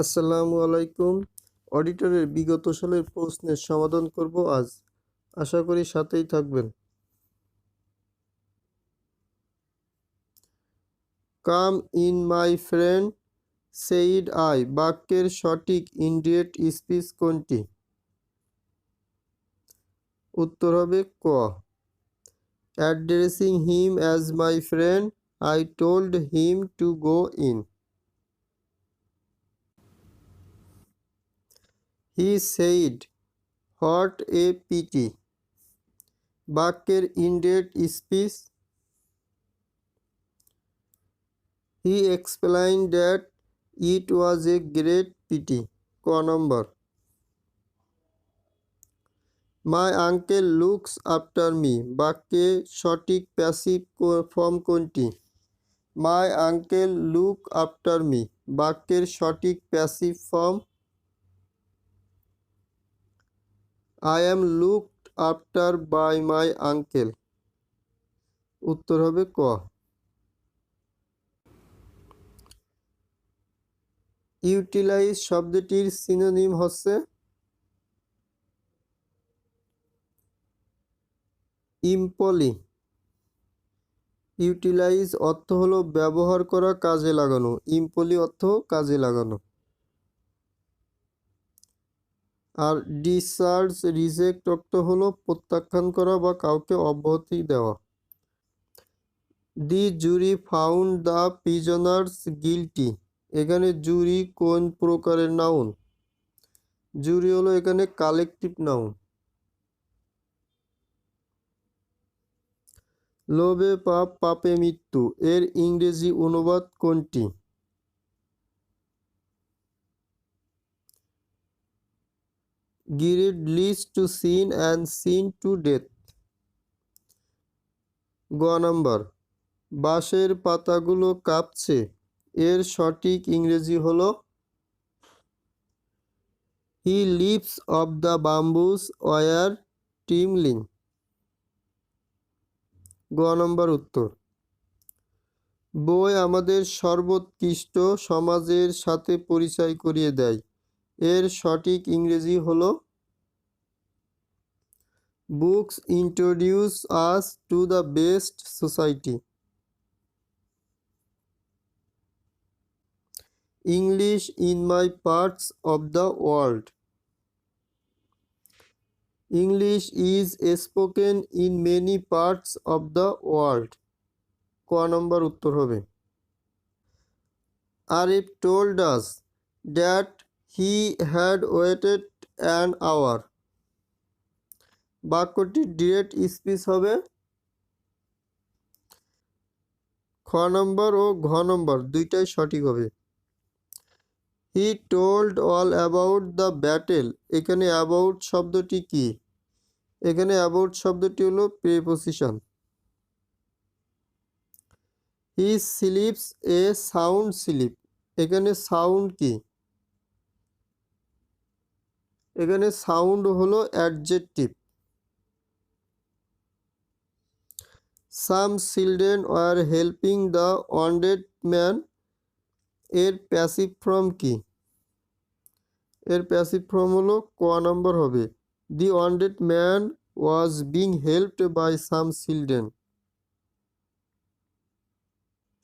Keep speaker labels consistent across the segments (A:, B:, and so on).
A: আসসালামু আলাইকুম। অডিটরের বিগত সালের প্রশ্নের সমাধান করব আজ। আশা করি সাথেই থাকবেন। Come in my friend said I বাক্যের সঠিক ইন্ডিয়েট স্পিচ কোনটি? উত্তর হবে ক। Addressing him as my friend I told him to go in. He said what a pity বাক্যের ইন্ডিয়েট speech. He explained that it was a great pity. ক নম্বর। My uncle looks after me বাক্যে সঠিক passive form কোনটি? My uncle look after me বাক্যের সঠিক passive form. I am looked after by my uncle উত্তর হবে ক। ইউটিলাইজ শব্দটির সিনোনিম হচ্ছে ইম্পলি। ইউটিলাইজ অর্থ হলো ব্যবহার করা, কাজে লাগানো। ইম্পলি অর্থ কাজে লাগানো। আর ডিসচার্জ রিজেক্ট অর্থ হলো প্রত্যাখ্যান করা বা কাউকে অব্যাহতি দেওয়া। দি জুরি ফাউন্ড দ্য প্রিজনার্স গিলটি এখানে জুরি কোন প্রকারের নাউন? জুরি হলো এখানে কালেকটিভ নাউন। লোভে পাপ, পাপে মৃত্যু এর ইংরেজি অনুবাদ কোনটি? Greed leads to sin and sin to death। গ নাম্বার। বাঁশের পাতাগুলো কাঁপছে এর সঠিক ইংরেজি হলো the leaves of the bamboos are trembling. গ নম্বর উত্তর। বই আমাদের সর্বোৎকৃষ্ট সমাজের সাথে পরিচয় করিয়ে দেয় এর সঠিক ইংরেজি হলো books introduce us to the best society. English in my parts of the world. English is spoken in many parts of the world. ক নম্বর উত্তর হবে। Arif told us that he had waited an hour বাক্যটি direct speech হবে খ নম্বর ও ঘ নম্বর দুইটাই সঠিক হবে। He told all about the battle এখানে অ্যাবাউট শব্দটি কি? এখানে অ্যাবাউট শব্দটি হলো preposition. He slips a sound sleep এখানে সাউন্ড কি? এখানে সাউন্ড হলো adjective. Some children were helping the wounded man এর প্যাসিভ ফর্ম কি? এর প্যাসিভ ফর্ম হলো ক নম্বর হবে the wounded man was being helped by some children.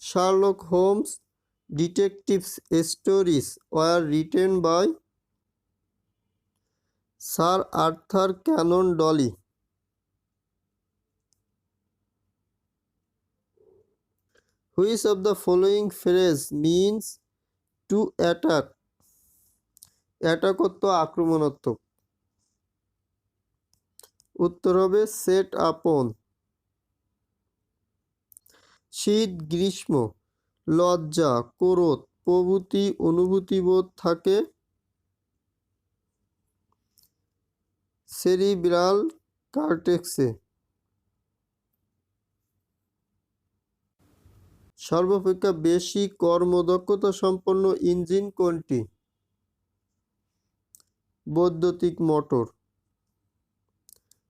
A: Sherlock Holmes detectives stories were written by sir Arthur Conan Doyle. Which of the following phrase means to attack attack অর্থ আক্রমণাত্মক। উত্তর হবে set আপন। শীত, গ্রীষ্ম, লজ্জা, ক্রোধ প্রভৃতি অনুভূতিবোধ থাকে সেরিব্রাল কর্টেক্সে। সর্বাপেক্ষা বেশি কর্মদক্ষতা সম্পন্ন ইঞ্জিন কোনটি? বৈদ্যুতিক মোটর।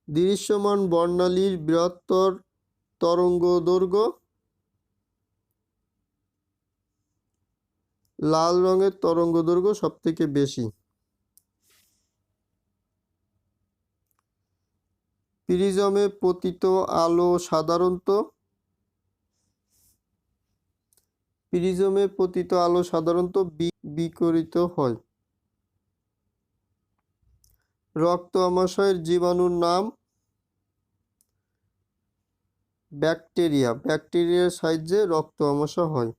A: দৃশ্যমান বর্ণালীর বৃহত্তর তরঙ্গদৈর্ঘ্য লাল রঙের তরঙ্গদৈর্ঘ্য সবথেকে বেশি। প্রিজমে পতিত আলো সাধারণত বিকিরিত হয়। রক্ত আমাশয়ের জীবাণুর নাম ব্যাকটেরিয়া। ব্যাকটেরিয়ার সাহায্যে রক্ত আমাশা হয়।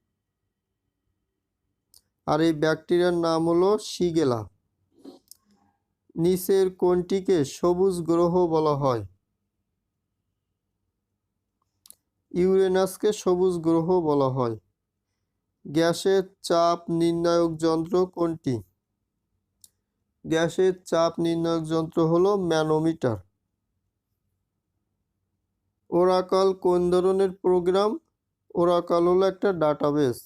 A: আর এই ব্যাকটেরিয়ার নাম হলো শিগেলা। নিচের কোনটিকে সবুজ গ্রহ বলা হয়? ইউরেনাসকে সবুজ গ্রহ বলা হয়। গ্যাসের চাপ নির্ণায়ক যন্ত্র কোনটি? গ্যাসের চাপ নির্ণায়ক যন্ত্র হলো ম্যানোমিটার। ওরাকল কোন ধরনের প্রোগ্রাম? ওরাকল হলো একটা ডাটাবেস।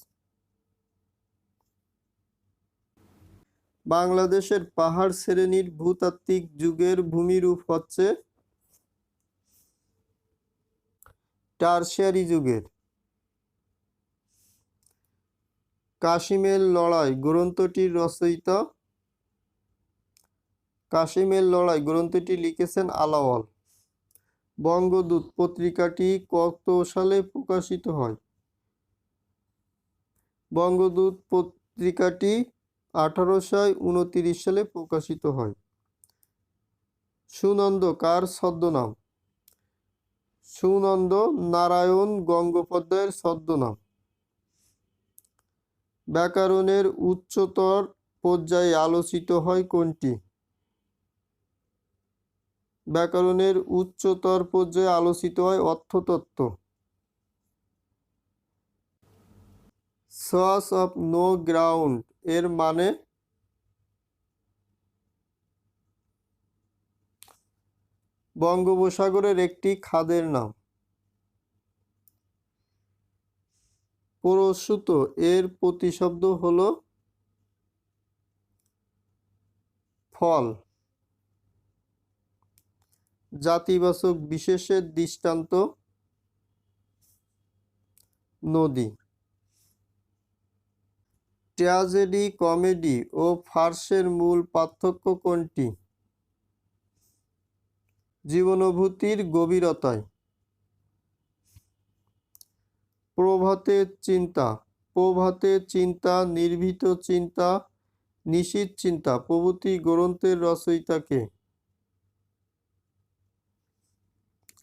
A: বাংলাদেশের পাহাড় শ্রেণীর ভূতাত্ত্বিক যুগের ভূমিরূপ হচ্ছে টারশিয়ারি যুগের। কাশিমের লড়াই গ্রন্থটির রচয়িতা? কাশিমের লড়াই গ্রন্থটি লিখেছেন আলাওল। বঙ্গদূত পত্রিকাটি কত সালে প্রকাশিত হয়? বঙ্গদূত পত্রিকাটি 1829 সালে প্রকাশিত হয়। সুনন্দ কার ছদ্মনাম? সুনন্দ নারায়ণ গঙ্গোপাধ্যায়ের ছদ্মনাম। ব্যাকরণের উচ্চতর পর্যায়ে আলোচিত হয় কোনটি? ব্যাকরণের উচ্চতর পর্যায়ে আলোচিত হয় অর্থতত্ত্ব। সস অফ নো গ্রাউন্ড এর মানে? বঙ্গোপসাগরের একটি খাদের নাম। প্রস্তুত এর প্রতিশব্দ হলো ফল। জাতিবাচক বিশেষের দৃষ্টান্ত? নদী। ট্র্যাজেডি, কমেডি ও ফার্সের মূল পার্থক্য কোনটি? জীবনানুভূতির গভীরতায়। প্রভাতের চিন্তা, প্রভাতের চিন্তা, নির্ভীত চিন্তা, নিশীথ চিন্তা প্রভৃতি গ্রন্থের রচয়িতাকে?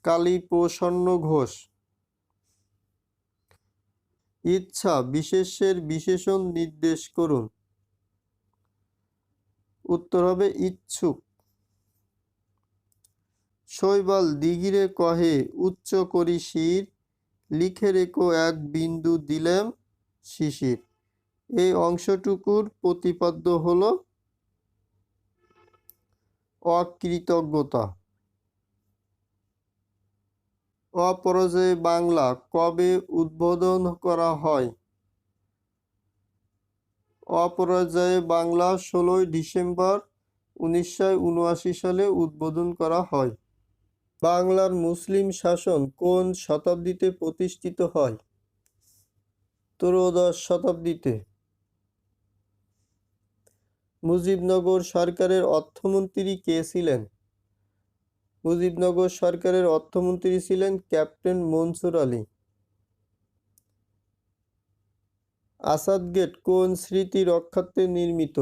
A: কালীপ্রসন্ন ঘোষ। ইচ্ছা বিশেষের বিশেষণ নির্দেশ করুন। উত্তর হবে ইচ্ছুক। শৈবাল দিগিরে কহে উচ্চ করি শির, লিখে রেখো এক বিন্দু দিলেম শিশির। এই অংশটুকুর প্রতিপাদ্য হলো অকৃতজ্ঞতা। অপরাজেয় বাংলা কবে উদ্বোধন করা হয়? অপরাজেয় বাংলা 16 ডিসেম্বর 1979 সালে উদ্বোধন করা হয়। বাংলার মুসলিম শাসন কোন শতাব্দীতে প্রতিষ্ঠিত হয়? ত্রয়োদশ শতাব্দীতে। মুজিবনগর সরকারের অর্থমন্ত্রী কে ছিলেন? মুজিবনগর সরকারের অর্থমন্ত্রী ছিলেন ক্যাপ্টেন মনসুর আলী। আসাদ গেট কোন স্মৃতি রক্ষার্থে নির্মিত?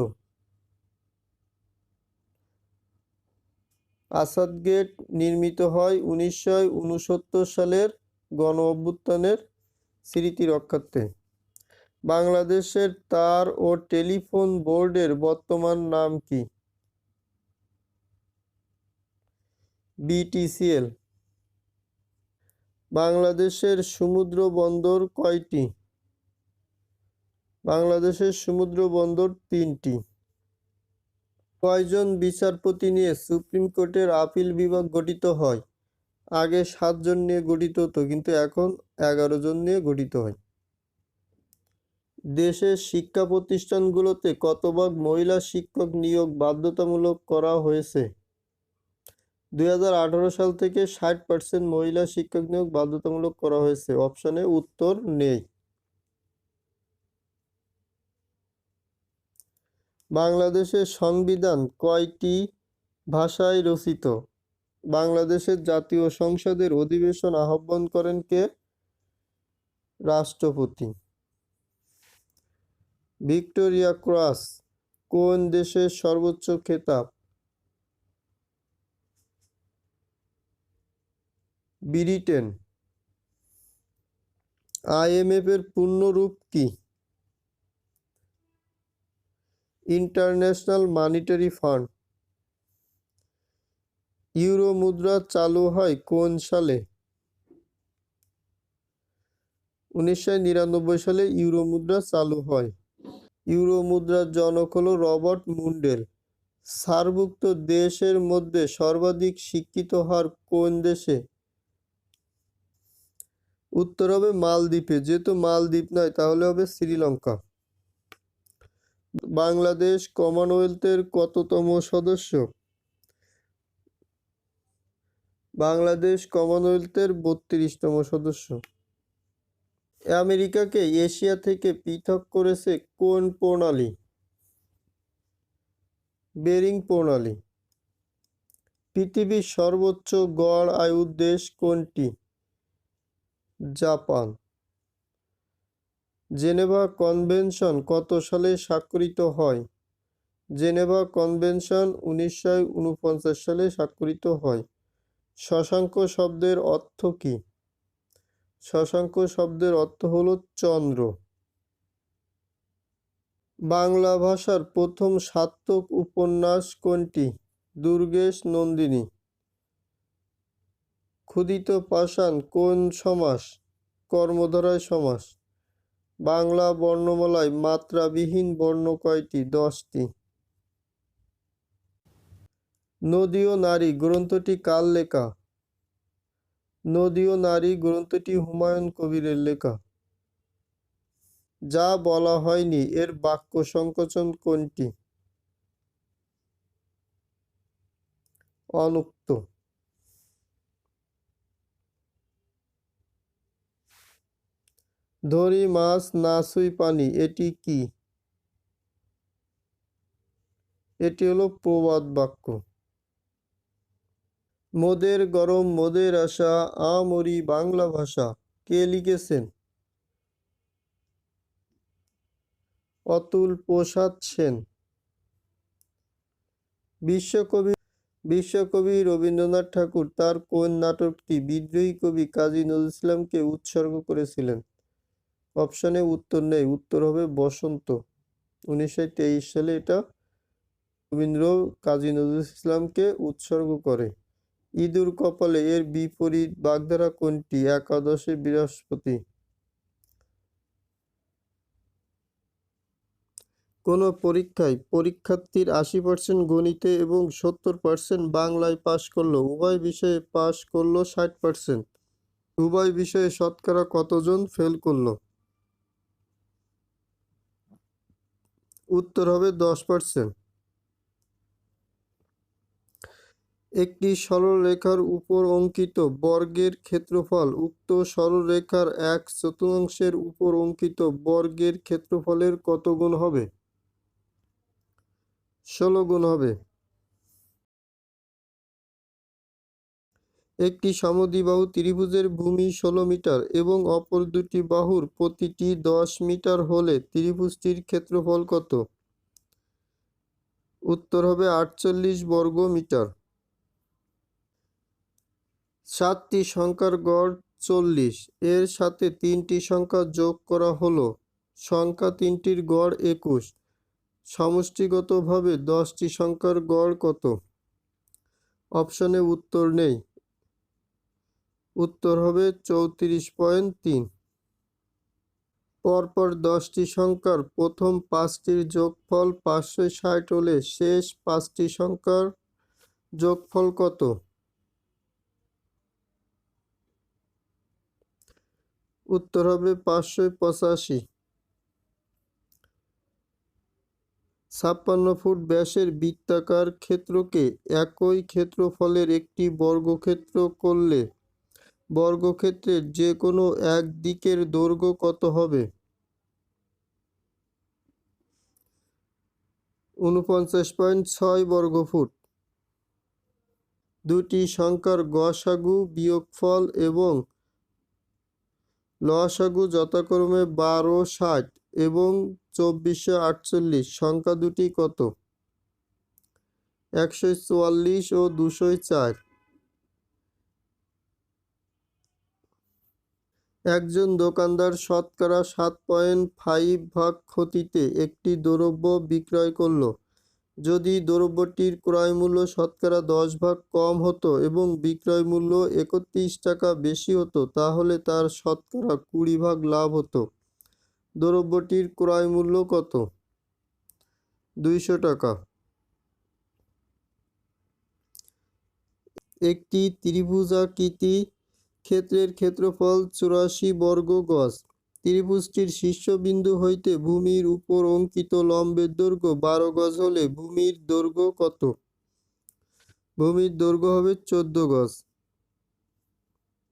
A: আসাদ গেট নির্মিত হয় 1969 সালের গণ অভ্যুত্থানের স্মৃতি রক্ষার্থে। বাংলাদেশের তার ও টেলিফোন বোর্ডের বর্তমান নাম কি? BTCL। বাংলাদেশের সমুদ্র বন্দর কয়টি? বাংলাদেশের সমুদ্র বন্দর 3টি। কয়জন বিচারপতি নিয়ে সুপ্রিম কোর্টের আপিল বিভাগ গঠিত হয়? আগে 7 জন নিয়ে গঠিত হতো, কিন্তু এখন 11 জন নিয়ে গঠিত হয়। দেশের শিক্ষা প্রতিষ্ঠানগুলোতে কত ভাগ মহিলা শিক্ষক নিয়োগ বাধ্যতামূলক করা হয়েছে? 2018 সাল থেকে 60% মহিলা শিক্ষক নিয়োগ বাধ্যতামূলক করা হয়েছে। অপশনে উত্তর নেই। বাংলাদেশের সংবিধান কয়টি ভাষায় রচিত? বাংলাদেশের জাতীয় সংসদের অধিবেশন আহ্বান করেন কে? রাষ্ট্রপতি। ভিক্টোরিয়া ক্রস কোন দেশের সর্বোচ্চ খেতাব? ব্রিটেন। IMF এর পূর্ণ রূপ কি? International monetary fund. ইউরো মুদ্রা চালু হয় কোন সালে? 1999 সালে ইউরো মুদ্রা চালু হয়। ইউরো মুদ্রার জনক হল রবার্ট মুন্ডেল। সার্কভুক্ত দেশের মধ্যে সর্বাধিক শিক্ষিত হার কোন দেশে? উত্তর হবে মালদ্বীপে। যেহেতু মালদ্বীপ নয় তাহলে হবে শ্রীলঙ্কা। বাংলাদেশ কমনওয়েলথের কততম সদস্য? বাংলাদেশ কমনওয়েলথের 32তম সদস্য। আমেরিকাকে এশিয়া থেকে পৃথক করেছে কোন প্রণালী? বেরিং প্রণালী। পৃথিবীর সর্বোচ্চ গড় আয়ুর দেশ কোনটি? জাপান। জেনেভা কনভেনশন কত সালে স্বাক্ষরিত হয়? জেনেভা কনভেনশন 1949 সালে স্বাক্ষরিত হয়। শশাঙ্ক শব্দের অর্থ কি? শশাঙ্ক শব্দের অর্থ হলো চন্দ্র। বাংলা ভাষার প্রথম সার্থক উপন্যাস কোনটি? দুর্গেশ নন্দিনী। ক্ষুধিত পাষাণ কোন সমাস? কর্মধারয় সমাস। বাংলা বর্ণমালায় মাত্রাবিহীন বর্ণ কয়টি? 10টি। নদী ও নারী গ্রন্থটি কার লেখা? নদী ও নারী গ্রন্থটি হুমায়ুন কবিরের লেখা। যা বলা হয়নি এর বাক্য সংকোচন কোনটি? অনুক্ত। ধরি মাছ না ছুঁই পানি এটি কি? এটি হলো প্রবাদ বাক্য। মোদের গরম মোদের আশা আমরি বাংলা ভাষা কে লিখেছেন? অতুল প্রসাদ সেন। বিশ্বকবি রবীন্দ্রনাথ ঠাকুর তার কোন নাটকটি বিদ্রোহী কবি কাজী নজরুল ইসলামকে উৎসর্গ করেছিলেন? অপশনে উত্তর নেই, উত্তর হবে বসন্ত। 1923 সালে এটা রবীন্দ্র কাজী নজরুল ইসলামকে উৎসর্গ করে। ইঁদুর কপালে এর বিপরীত বাগধারা কোনটি? একাদশে বৃহস্পতি। কোনো পরীক্ষায় পরীক্ষার্থীর 80% গণিতে এবং 70% বাংলায় পাশ করলো, উভয় বিষয়ে পাশ করলো 60%, উভয় বিষয়ে শতকরা কতজন ফেল করলো? উত্তর হবে 10%। একটি সরলরেখার উপর অঙ্কিত বর্গের ক্ষেত্রফল উক্ত সরলরেখার 1/4 উপর অঙ্কিত বর্গের ক্ষেত্রফলের কত গুণ হবে? 16 গুণ হবে। একটি সমদ্বিবাহু ত্রিভুজের ভূমি 16 মিটার এবং অপর দুটি বাহুর প্রতিটি 10 মিটার হলে ত্রিভুজটির ক্ষেত্রফল কত? উত্তর হবে 48 বর্গ মিটার। 7টি সংখ্যার গড় 40, এর সাথে 3টি সংখ্যা যোগ করা হলো সংখ্যা 3টির গড় 21। সমষ্টিগতভাবে 10টি সংখ্যার গড় কত? অপশনে উত্তর নেই, উত্তর হবে 34.3। পরপর 10টি সংখ্যার প্রথম 5টির যোগফল 560 হলে শেষ 5টি সংখ্যার যোগফল কত? উত্তর হবে 585। 56 ফুট ব্যাসের বৃত্তাকার ক্ষেত্রকে একই ক্ষেত্রফলের একটি বর্গক্ষেত্র করলে বর্গক্ষেত্রের যে কোনো এক দিকের দৈর্ঘ্য কত হবে? 49.6 বর্গফুট। দুটি সংখ্যার গসাগু, বিয়োগফল এবং লসাগু যথাক্রমে 1260 এবং 2448। সংখ্যা দুটি কত? 144 ও 204। একজন দোকানদার শতকরা 7.5 ভাগ ক্ষতিতে একটি দ্রব্য বিক্রয় করল। যদি দ্রব্যটির ক্রয় মূল্য শতকরা 10 ভাগ কম হতো এবং বিক্রয় মূল্য 31 টাকা বেশি হতো, তাহলে তার শতকরা 20 ভাগ লাভ হতো। দ্রব্যটির ক্রয় মূল্য কত? 200 টাকা। একটি ত্রিভুজাকৃতি ক্ষেত্রের ক্ষেত্রফল 84 বর্গ গজ। ত্রিভুজটির শীর্ষবিন্দু হইতে ভূমির উপর অঙ্কিত লম্বের দৈর্ঘ্য 12 গজ হলে ভূমির দৈর্ঘ্য কত? ভূমির দৈর্ঘ্য হবে 14 গজ।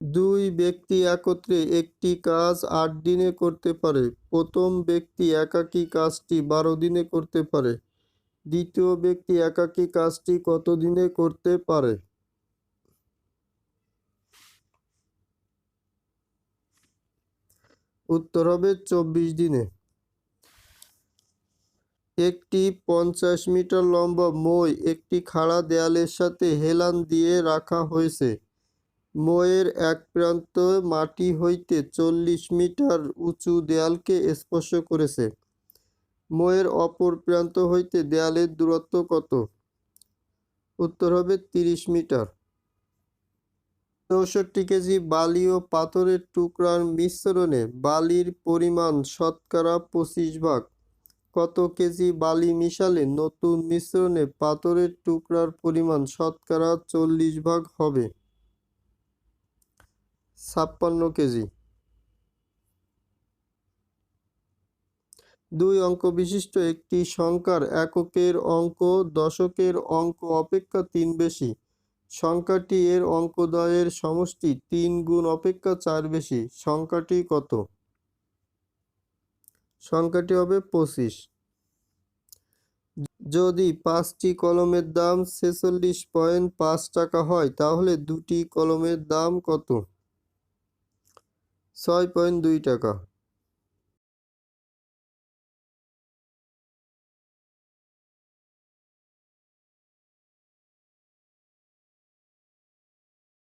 A: দুই ব্যক্তি একত্রে একটি কাজ 8 দিনে করতে পারে। প্রথম ব্যক্তি একাকী কাজটি 12 দিনে করতে পারে। দ্বিতীয় ব্যক্তি একাকী কাজটি কত দিনে করতে পারে? উত্তর হবে 24 দিনে। একটি 50 মিটার লম্বা মই একটি খাড়া দেয়ালের সাথে হেলান দিয়ে রাখা হয়েছে। মইয়ের এক প্রান্ত মাটি হইতে 40 মিটার উঁচু দেয়ালকে স্পর্শ করেছে। মইয়ের অপর প্রান্ত হইতে দেয়ালের দূরত্ব কত? উত্তর হবে 30 মিটার। 64 কেজি বালি ও পাথরের টুকরার মিশ্রণে বালির পরিমাণ শতকরা 25 ভাগ। কত কেজি বালি মিশালে নতুন মিশ্রণে পাথরের টুকরার পরিমাণ শতকরা 40 ভাগ হবে? 56 কেজি। 2 অঙ্ক বিশিষ্ট একটি সংখ্যার এককের অঙ্ক দশকের অঙ্ক অপেক্ষা 3 বেশি। সংখ্যাটি এর অঙ্কদ্বয়ের সমষ্টি 3 গুণ অপেক্ষা 4 বেশি। সংখ্যাটি কত? সংখ্যাটি হবে 25। যদি 5টি কলমের দাম 46.5 টাকা হয়, তাহলে দুটি কলমের দাম কত? 6.2 টাকা।